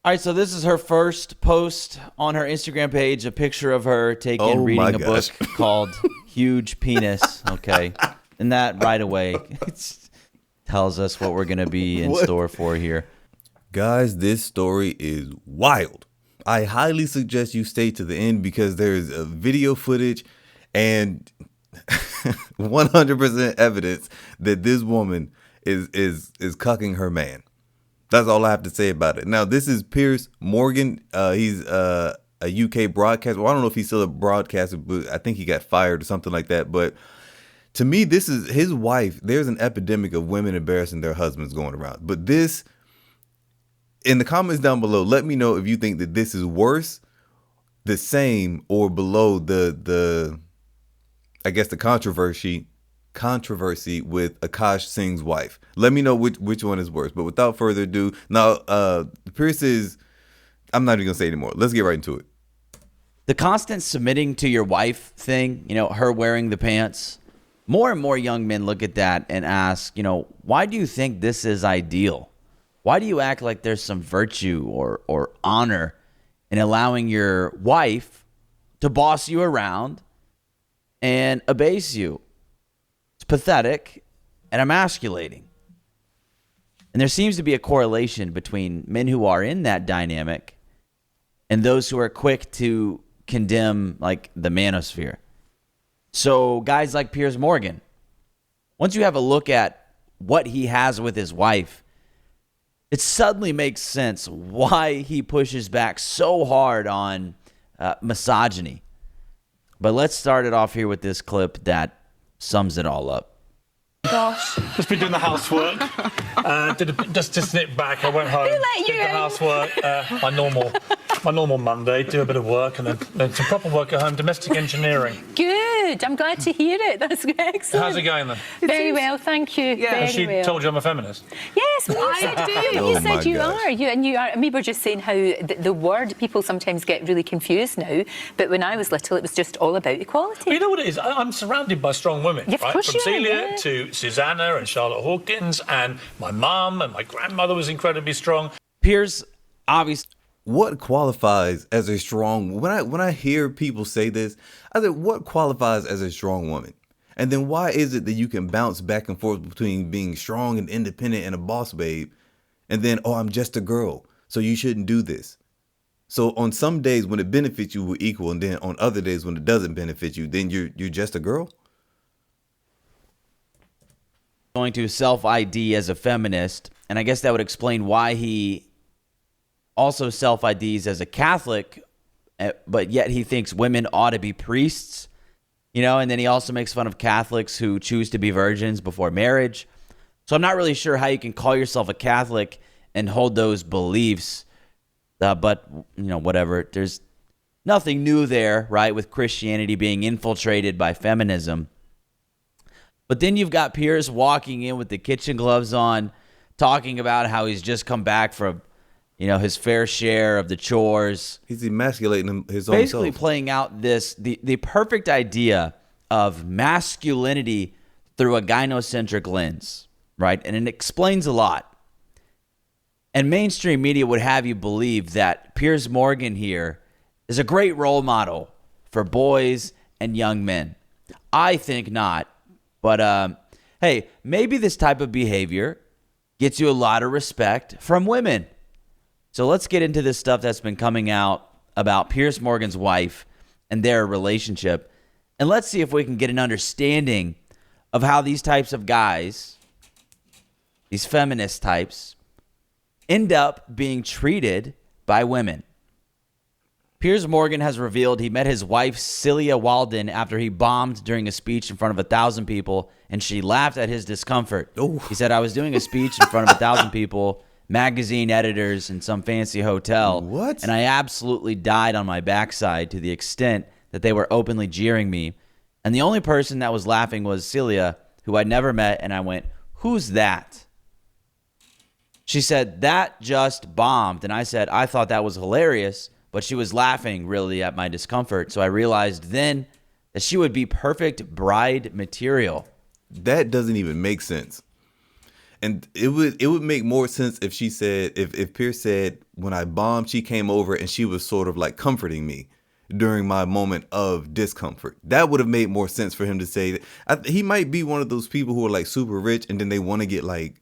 All right, so this is her first post on her Instagram page, a picture of her reading a book called Huge Penis. Okay. And that right away tells us what we're going to be in store for here. Guys, this story is wild. I highly suggest you stay to the end because there's a video footage and 100% evidence that this woman is cucking her man. That's all I have to say about it. Now, this is Piers Morgan. He's a UK broadcaster. Well, I don't know if he's still a broadcaster, but I think he got fired or something like that. But to me, this is his wife. There's an epidemic of women embarrassing their husbands going around. But this, in the comments down below, let me know if you think that this is worse, the same, or below the I guess the controversy with Akash Singh's wife. Let me know which one is worse. But without further ado, now Piers is, I'm not even gonna say anymore. Let's get right into it. The constant submitting to your wife thing, her wearing the pants. More and more young men look at that and ask, why do you think this is ideal? Why do you act like there's some virtue or honor in allowing your wife to boss you around and abase you? It's pathetic and emasculating. And there seems to be a correlation between men who are in that dynamic and those who are quick to condemn like the manosphere. So guys like Piers Morgan, once you have a look at what he has with his wife, it suddenly makes sense why he pushes back so hard on misogyny. But let's start it off here with this clip that sums it all up. Gosh. Just been doing the housework. Just nip back. I went home. Who let you did the in? housework. My normal Monday. Do a bit of work and then some proper work at home. Domestic engineering. Good. I'm glad to hear it. That's excellent. How's it going then? Very well, thank you. Has Very she well. told you I'm a feminist? Yes, I do. Oh You my said you gosh. are. You are. We were just saying how the word people sometimes get really confused now. But when I was little, it was just all about equality. Well, you know what it is? I'm surrounded by strong women, Yeah, of right? course From you are, Celia yeah. to Susanna and Charlotte Hawkins, and my mum and my grandmother was incredibly strong. Piers, obviously, What qualifies as a strong, when I hear people say this, I say, what qualifies as a strong woman? And then why is it that you can bounce back and forth between being strong and independent and a boss babe, and then, oh, I'm just a girl, so you shouldn't do this. So on some days when it benefits you, we're equal, and then on other days when it doesn't benefit you, then you're just a girl? going to self-ID as a feminist, and I guess that would explain why he also self-IDs as a Catholic, but yet he thinks women ought to be priests, and then he also makes fun of Catholics who choose to be virgins before marriage. So I'm not really sure how you can call yourself a Catholic and hold those beliefs, but, whatever. There's nothing new there, right, with Christianity being infiltrated by feminism. But then you've got Piers walking in with the kitchen gloves on, talking about how he's just come back from, his fair share of the chores. He's emasculating his own Basically self. playing out the perfect idea of masculinity through a gynocentric lens, right? And it explains a lot. And mainstream media would have you believe that Piers Morgan here is a great role model for boys and young men. I think not. But, hey, maybe this type of behavior gets you a lot of respect from women. So let's get into this stuff that's been coming out about Piers Morgan's wife and their relationship. And let's see if we can get an understanding of how these types of guys, these feminist types, end up being treated by women. Piers Morgan has revealed he met his wife, Celia Walden, after he bombed during a speech in front of 1,000 people, and she laughed at his discomfort. Ooh. He said, I was doing a speech in front of 1,000 people, magazine editors in some fancy hotel. What? And I absolutely died on my backside to the extent that they were openly jeering me. And the only person that was laughing was Celia, who I'd never met, and I went, who's that? She said, that just bombed. And I said, I thought that was hilarious. But she was laughing really at my discomfort. So I realized then that she would be perfect bride material. That doesn't even make sense. And it would make more sense if she said, if Piers said, when I bombed, she came over and she was sort of like comforting me during my moment of discomfort. That would have made more sense for him to say that. He might be one of those people who are like super rich and then they want to get like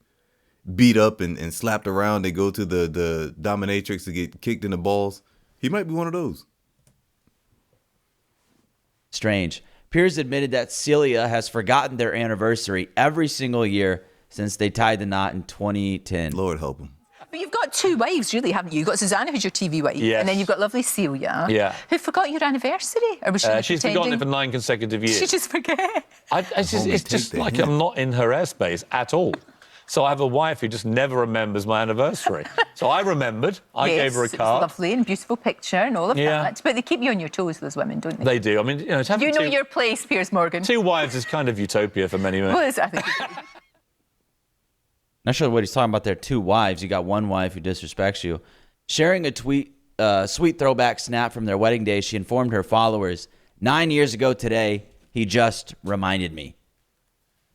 beat up and slapped around. They go to the dominatrix to get kicked in the balls. He might be one of those. Strange. Piers admitted that Celia has forgotten their anniversary every single year since they tied the knot in 2010. Lord help him. But you've got two wives, really, haven't you? You've got Susanna, who's your TV wife, Yes. and then you've got lovely Celia, Yeah. who forgot your anniversary. Or was she She's pretending? forgotten it for 9 consecutive years. She just forget. It's Only just take like that. I'm not in her airspace at all. So I have a wife who just never remembers my anniversary. So I remembered. I Yes, gave her a it's card. lovely and beautiful picture and all of Yeah. that. But they keep you on your toes, those women, don't they? They do. I mean, you know, to have You know two, your place, Piers Morgan. two wives is kind of utopia for many men. Well, I think Not sure what he's talking about there. Two wives. You got one wife who disrespects you. Sharing a sweet throwback snap from their wedding day, she informed her followers, 9 years ago today, he just reminded me.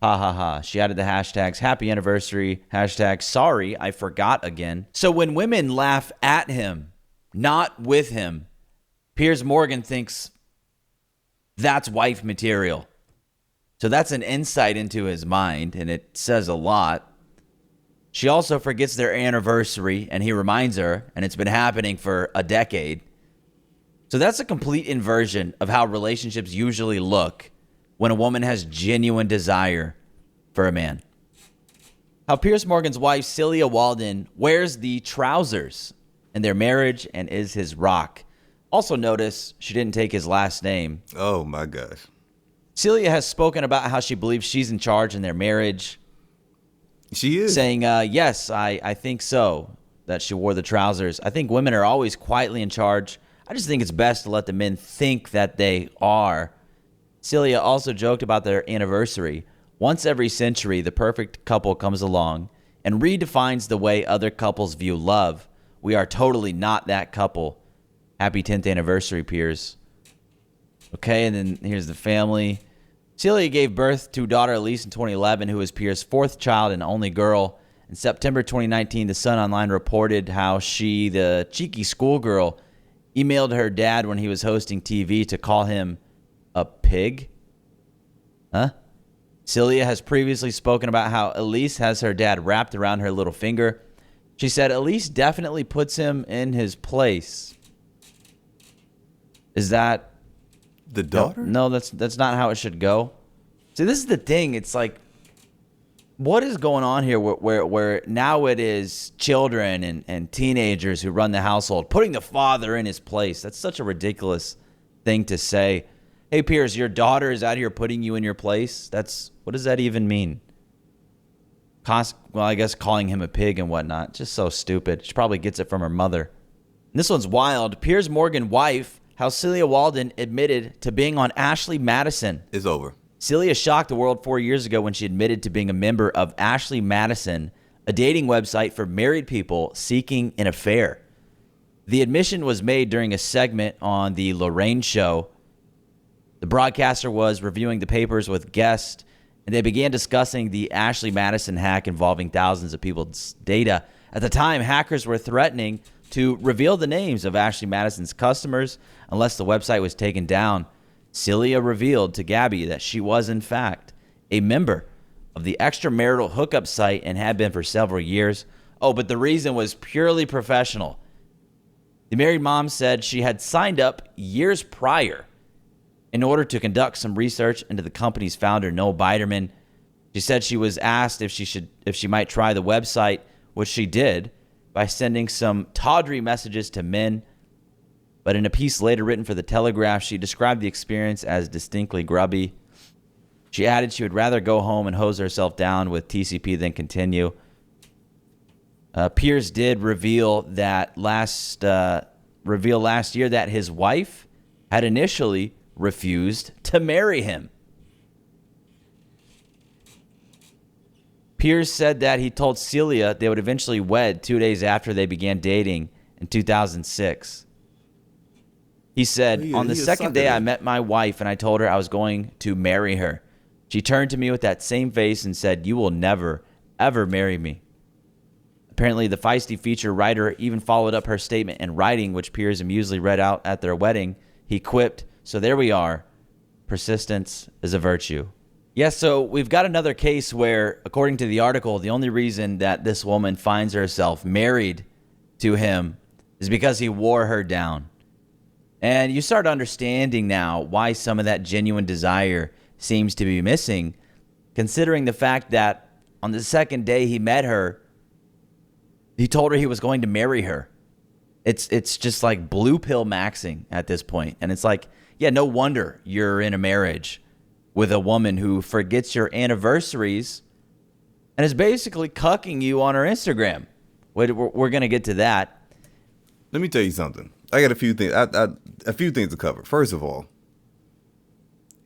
Ha ha ha. She added the hashtags happy anniversary, hashtag sorry, I forgot again. So when women laugh at him, not with him, Piers Morgan thinks that's wife material. So that's an insight into his mind, and it says a lot. She also forgets their anniversary, and he reminds her, and it's been happening for a decade. So that's a complete inversion of how relationships usually look when a woman has genuine desire for a man. How Piers Morgan's wife, Celia Walden, wears the trousers in their marriage and is his rock. Also notice she didn't take his last name. Oh my gosh. Celia has spoken about how she believes she's in charge in their marriage, She is. saying, yes, I think so, that she wore the trousers. I think women are always quietly in charge. I just think it's best to let the men think that they are. Celia also joked about their anniversary. Once every century, the perfect couple comes along and redefines the way other couples view love. We are totally not that couple. Happy 10th anniversary, Piers. Okay, and then here's the family. Celia gave birth to daughter Elise in 2011, who was Piers' fourth child and only girl. In September 2019, The Sun Online reported how she, the cheeky schoolgirl, emailed her dad when he was hosting TV to call him a pig. Huh? Celia has previously spoken about how Elise has her dad wrapped around her little finger. She said Elise definitely puts him in his place. Is that... The daughter? No, that's not how it should go. See, this is the thing. It's like, what is going on here where now it is children and teenagers who run the household, putting the father in his place. That's such a ridiculous thing to say. Hey, Piers, your daughter is out here putting you in your place. What does that even mean? Well, I guess calling him a pig and whatnot. Just so stupid. She probably gets it from her mother. And this one's wild. Piers Morgan wife, how Celia Walden admitted to being on Ashley Madison. It's over. Celia shocked the world 4 years ago when she admitted to being a member of Ashley Madison, a dating website for married people seeking an affair. The admission was made during a segment on The Lorraine Show. The broadcaster was reviewing the papers with guests, and they began discussing the Ashley Madison hack involving thousands of people's data. At the time, hackers were threatening to reveal the names of Ashley Madison's customers unless the website was taken down. Celia revealed to Gabby that she was, in fact, a member of the extramarital hookup site and had been for several years. Oh, but the reason was purely professional. The married mom said she had signed up years prior in order to conduct some research into the company's founder, Noel Biderman. She said she was asked if she might try the website, which she did, by sending some tawdry messages to men. But in a piece later written for The Telegraph, she described the experience as distinctly grubby. She added she would rather go home and hose herself down with TCP than continue. Piers did reveal last year that his wife had initially refused to marry him. Piers said that he told Celia they would eventually wed 2 days after they began dating in 2006. He said, on the second day I met my wife and I told her I was going to marry her. She turned to me with that same face and said, "You will never, ever marry me. Apparently, the feisty feature writer even followed up her statement in writing, which Piers amusedly read out at their wedding. He quipped, "So there we are. Persistence is a virtue." Yes, so we've got another case where, according to the article, the only reason that this woman finds herself married to him is because he wore her down. And you start understanding now why some of that genuine desire seems to be missing, considering the fact that on the second day he met her, he told her he was going to marry her. It's just like blue pill maxing at this point. And it's like, yeah, no wonder you're in a marriage with a woman who forgets your anniversaries and is basically cucking you on her Instagram. We're going to get to that. Let me tell you something. I got a few things. A few things to cover. First of all,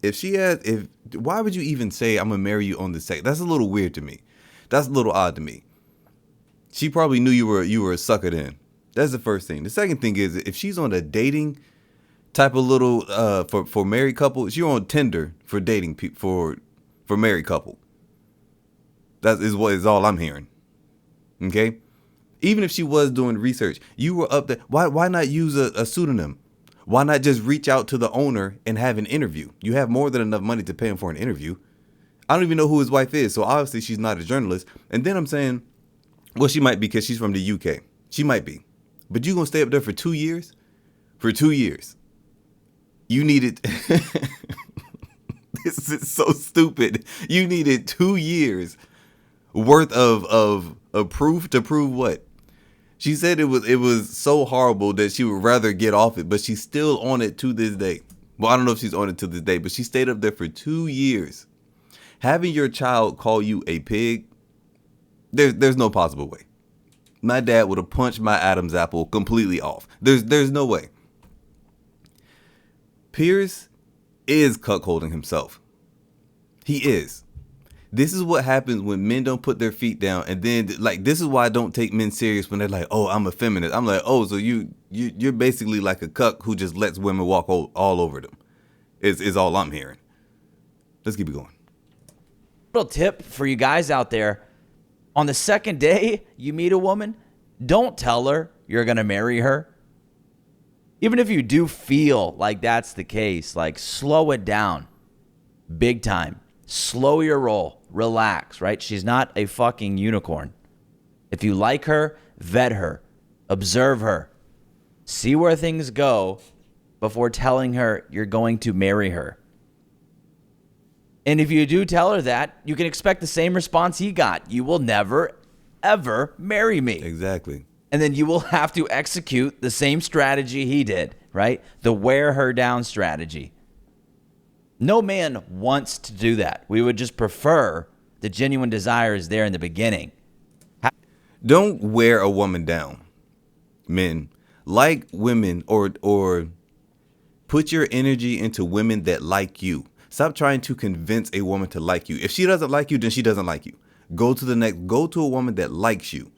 why would you even say I'm gonna marry you on the second? That's a little weird to me. That's a little odd to me. She probably knew you were a sucker then. That's the first thing. The second thing is, if she's on a dating type of little for married couple, she's on Tinder for dating for married couple. That is all I'm hearing. Okay. Even if she was doing research, you were up there. Why not use a pseudonym? Why not just reach out to the owner and have an interview? You have more than enough money to pay him for an interview. I don't even know who his wife is, so obviously she's not a journalist. And then I'm saying, well, she might be because she's from the UK. She might be. But you going to stay up there for 2 years? For 2 years. You needed... This is so stupid. You needed 2 years worth of proof to prove what? She said it was so horrible that she would rather get off it, but she's still on it to this day. Well, I don't know if she's on it to this day, but she stayed up there for 2 years. Having your child call you a pig, there's no possible way. My dad would have punched my Adam's apple completely off. There's no way. Piers is cuckolding himself. He is. This is what happens when men don't put their feet down, and then this is why I don't take men serious when they're like, "Oh, I'm a feminist." I'm like, "Oh, so you're basically like a cuck who just lets women walk all over them." Is all I'm hearing. Let's keep it going. Little tip for you guys out there: on the second day you meet a woman, don't tell her you're gonna marry her. Even if you do feel like that's the case, like slow it down, big time. Slow your roll. Relax, right? She's not a fucking unicorn. If you like her, vet her. Observe her. See where things go before telling her you're going to marry her. And if you do tell her that, you can expect the same response he got. You will never, ever marry me. Exactly. And then you will have to execute the same strategy he did, right? The wear her down strategy. No man wants to do that. We would just prefer the genuine desire is there in the beginning. Don't wear a woman down. Men, like women or put your energy into women that like you. Stop trying to convince a woman to like you. If she doesn't like you, then she doesn't like you. Go to a woman that likes you.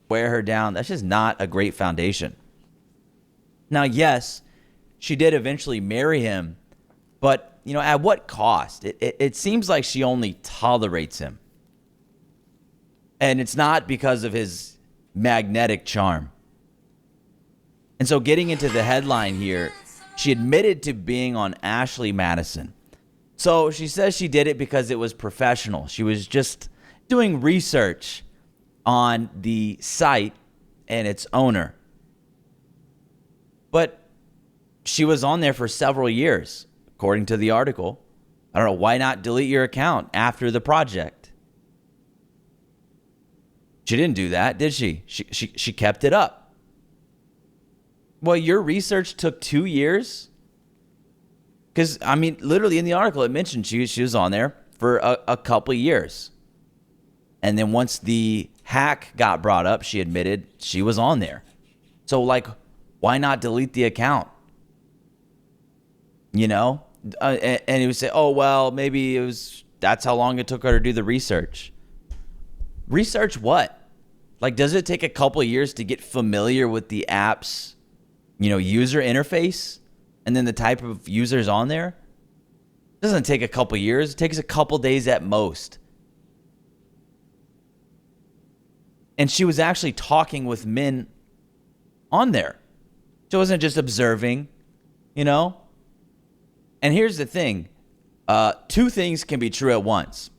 Wear her down. That's just not a great foundation. Now, yes, she did eventually marry him, but, at what cost? It seems like she only tolerates him. And it's not because of his magnetic charm. And so getting into the headline here, she admitted to being on Ashley Madison. So she says she did it because it was professional. She was just doing research on the site and its owner. But she was on there for several years, according to the article. I don't know, why not delete your account after the project? She didn't do that, did she? She kept it up. Well, your research took 2 years? Because, literally in the article, it mentioned she was on there for a couple of years. And then once the hack got brought up, she admitted she was on there. So, why not delete the account? And he would say, oh, well, maybe that's how long it took her to do the research. Research what? Does it take a couple of years to get familiar with the app's, user interface and then the type of users on there? It doesn't take a couple of years. It takes a couple days at most. And she was actually talking with men on there. She wasn't just observing, you know? And here's the thing. Two things can be true at once.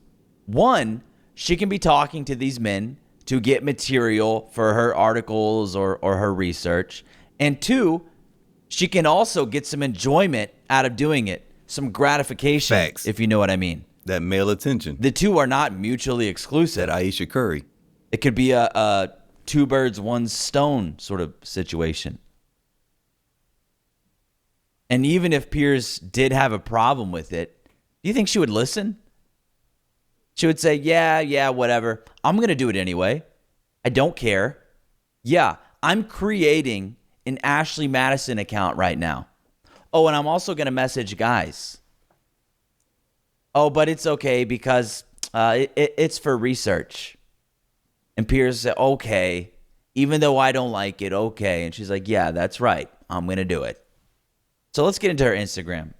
One, she can be talking to these men to get material for her articles or her research. And two, she can also get some enjoyment out of doing it, some gratification, Facts. if you know what I mean. That male attention. The two are not mutually exclusive. That Aisha Curry. It could be a two birds, one stone sort of situation. And even if Piers did have a problem with it, do you think she would listen? She would say, yeah, whatever. I'm going to do it anyway. I don't care. Yeah, I'm creating an Ashley Madison account right now. Oh, and I'm also going to message guys. Oh, but it's okay because it's for research. And Piers said, okay, even though I don't like it, okay. And she's like, yeah, that's right. I'm going to do it. So let's get into her Instagram.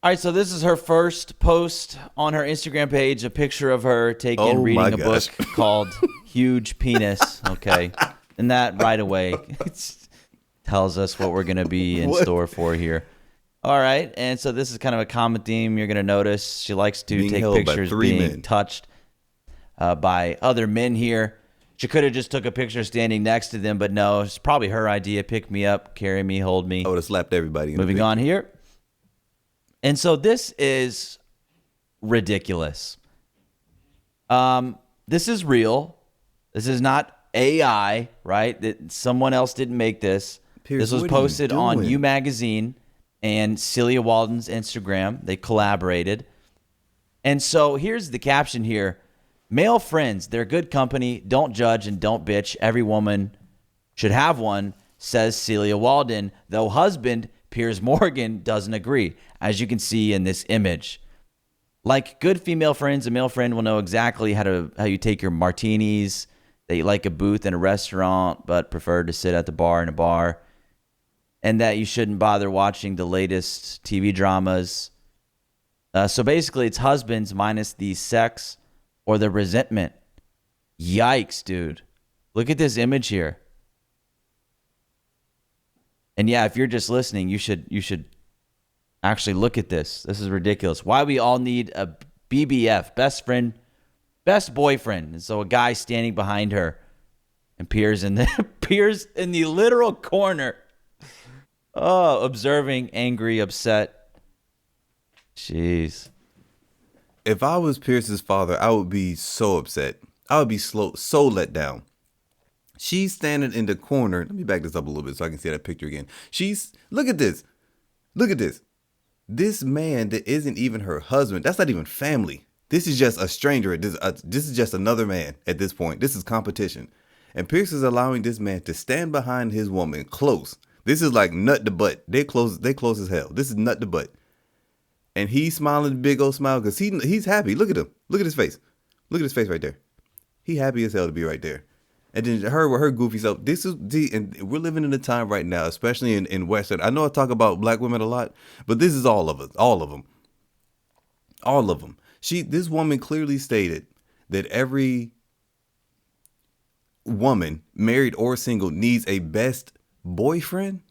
All right, so this is her first post on her Instagram page, a picture of her reading a book called Huge Penis. Okay. And that right away tells us what we're going to be in store for here. All right, and so this is kind of a common theme you're going to notice. She likes to Being take held by pictures three being men. touched by other men here. She could have just took a picture standing next to them, but no, it's probably her idea. Pick me up, carry me, hold me. I would have slapped everybody. In Moving the on here. And so this is ridiculous. This is real. This is not AI, right? That someone else didn't make this. Piers, This was what are you posted on doing? You Magazine and Celia Walden's Instagram. They collaborated. And so here's the caption here. Male friends, they're good company. Don't judge and don't bitch. Every woman should have one, says Celia Walden, though husband Piers Morgan doesn't agree, as you can see in this image. Like good female friends, a male friend will know exactly how you take your martinis, that you like a booth in a restaurant but prefer to sit at the bar in a bar, and that you shouldn't bother watching the latest TV dramas. So basically, it's husbands minus the sex or the resentment. Yikes, dude. Look at this image here. And yeah, if you're just listening, you should actually look at this. This is ridiculous. Why we all need a BBF, best friend, best boyfriend. And so a guy standing behind her and Piers in the literal corner. Oh, observing, angry, upset. Jeez. If I was Pierce's father, I would be so upset. I would be so let down. She's standing in the corner. Let me back this up a little bit so I can see that picture again. Look at this. Look at this. This man that isn't even her husband, that's not even family. This is just a stranger. This is just another man at this point. This is competition. And Pierce is allowing this man to stand behind his woman close. This is like nut to butt. They close as hell. This is nut to butt. And he's smiling a big old smile because he's happy. Look at him. Look at his face. Look at his face right there. He happy as hell to be right there. And then her with her goofy self. And we're living in a time right now, especially in Western. I know I talk about black women a lot, but this is all of us, all of them. All of them. This woman clearly stated that every woman, married or single, needs a best boyfriend.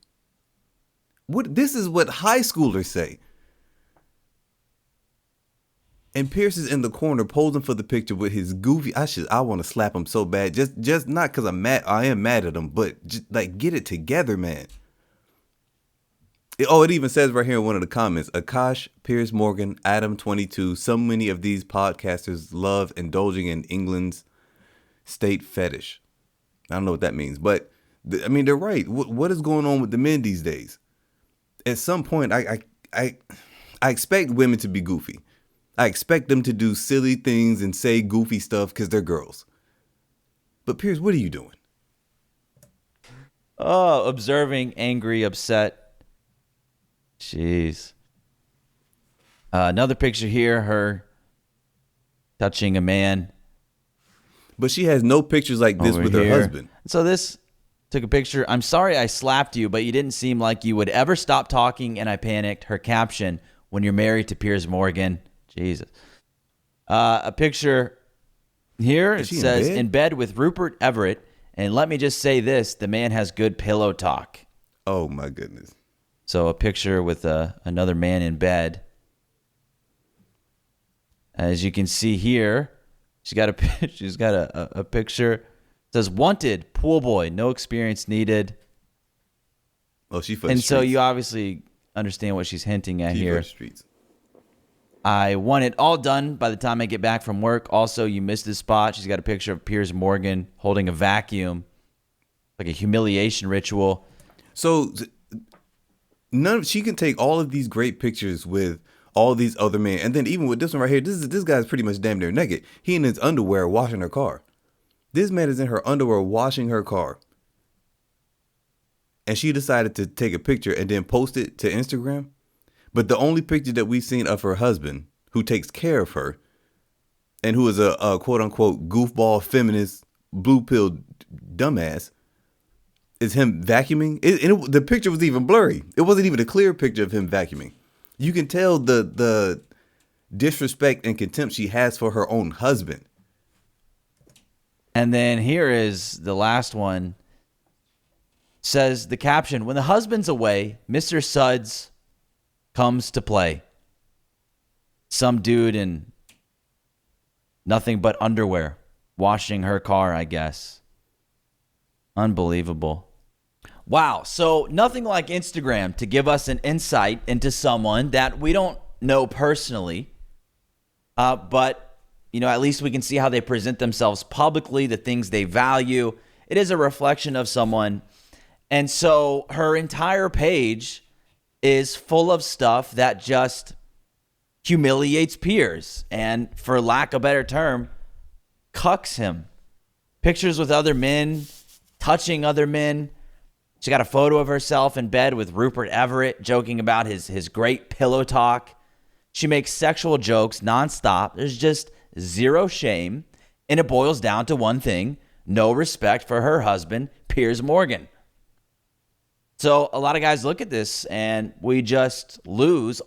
This is what high schoolers say. And Piers is in the corner posing for the picture with his goofy. I want to slap him so bad. Just not because I'm mad. I am mad at him, but just like get it together, man. It even says right here in one of the comments, Akash, Piers Morgan, Adam 22. So many of these podcasters love indulging in England's state fetish. I don't know what that means, but they're right. What is going on with the men these days? At some point, I expect women to be goofy. I expect them to do silly things and say goofy stuff because they're girls. But Piers, what are you doing? Oh, observing, angry, upset. Jeez. Another picture here, her touching a man. But she has no pictures like this over with here. her husband. So this took a picture. I'm sorry I slapped you, but you didn't seem like you would ever stop talking, and I panicked. Her caption, when you're married to Piers Morgan. Jesus. A picture Here Is it she in says, bed? in bed with Rupert Everett. And let me just say this, the man has good pillow talk. Oh my goodness. So a picture with another man in bed. As you can see here, she's got a picture. It says, wanted, pool boy, no experience needed. Oh, she for the And so streets. you obviously understand what she's hinting at She for here. the streets. I want it all done by the time I get back from work. Also, you missed this spot. She's got a picture of Piers Morgan holding a vacuum, like a humiliation ritual. So she can take all of these great pictures with all these other men, and then even with this one right here, this guy's pretty much damn near naked. He in his underwear washing her car. This man is in her underwear washing her car. And she decided to take a picture and then post it to Instagram. But the only picture that we've seen of her husband, who takes care of her, and who is a quote unquote goofball feminist blue pill dumbass, is him vacuuming. The picture was even blurry. It wasn't even a clear picture of him vacuuming. You can tell the disrespect and contempt she has for her own husband. And then here is the last one. Says the caption, when the husband's away, Mr. Suds comes to play. Some dude in nothing but underwear washing her car, I guess. Unbelievable. Wow. So nothing like Instagram to give us an insight into someone that we don't know personally. But, at least we can see how they present themselves publicly, the things they value. It is a reflection of someone. And so her entire page is full of stuff that just humiliates Piers and, for lack of a better term, cucks him. Pictures with other men, touching other men. She got a photo of herself in bed with Rupert Everett, joking about his great pillow talk. She makes sexual jokes nonstop. There's just zero shame. And it boils down to one thing: no respect for her husband, Piers Morgan. So a lot of guys look at this and we just lose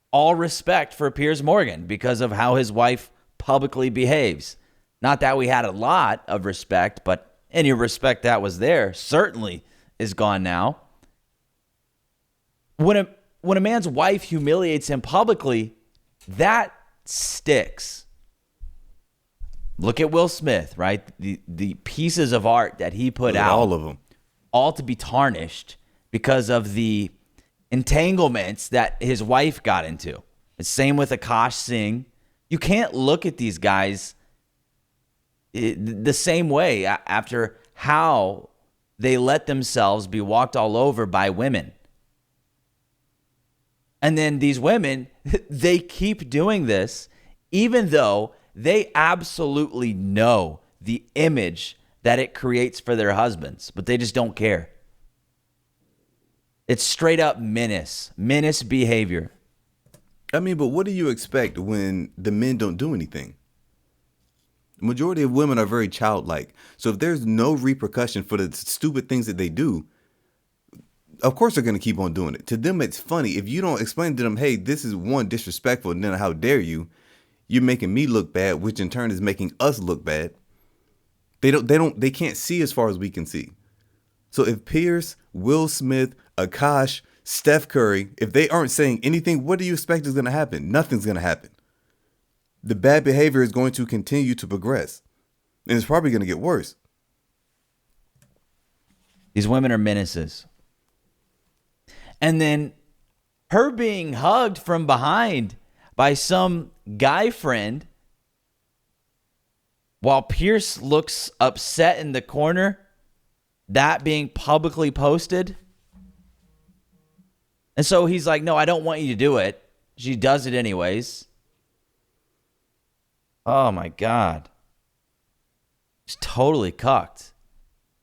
all respect for Piers Morgan because of how his wife publicly behaves. Not that we had a lot of respect, but any respect that was there certainly is gone now. When a man's wife humiliates him publicly, that sticks. Look at Will Smith, right? The pieces of art that he put out. All of them. All to be tarnished because of the entanglements that his wife got into. The same with Akash Singh. You can't look at these guys the same way after how they let themselves be walked all over by women. And then these women, they keep doing this even though they absolutely know the image that it creates for their husbands, but they just don't care. It's straight up menace behavior. I mean, but what do you expect when the men don't do anything? The majority of women are very childlike. So if there's no repercussion for the stupid things that they do, of course they're going to keep on doing it. To them, it's funny. If you don't explain to them, hey, this is one, disrespectful, and then how dare you, you're making me look bad, which in turn is making us look bad. They can't see as far as we can see. So if Piers, Will Smith, Akash, Steph Curry, if they aren't saying anything, what do you expect is going to happen? Nothing's going to happen. The bad behavior is going to continue to progress. And it's probably going to get worse. These women are menaces. And then her being hugged from behind by some guy friend while Pierce looks upset in the corner, that being publicly posted. And so he's like, no, I don't want you to do it. She does it anyways. Oh my God. It's totally cucked.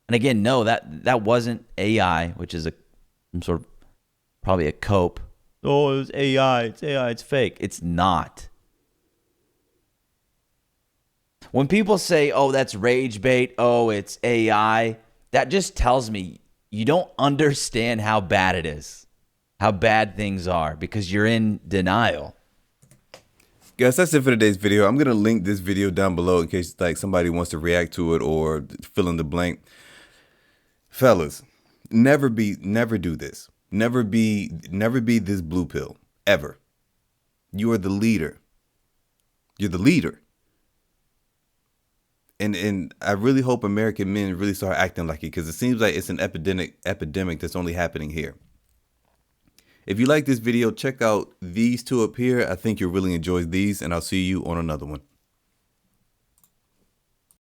And again, no, that wasn't AI, which is some sort of probably a cope. Oh, it was AI. It's AI. It's fake. It's not. When people say, oh, that's rage bait, oh, it's AI, that just tells me you don't understand how bad it is, how bad things are, because you're in denial. Guys, that's it for today's video. I'm gonna link this video down below in case like somebody wants to react to it or fill in the blank. Fellas, never do this. Never be this blue pill ever. You are the leader. You're the leader. And I really hope American men really start acting like it, because it seems like it's an epidemic that's only happening here. If you like this video, check out these two up here. I think you'll really enjoy these, and I'll see you on another one.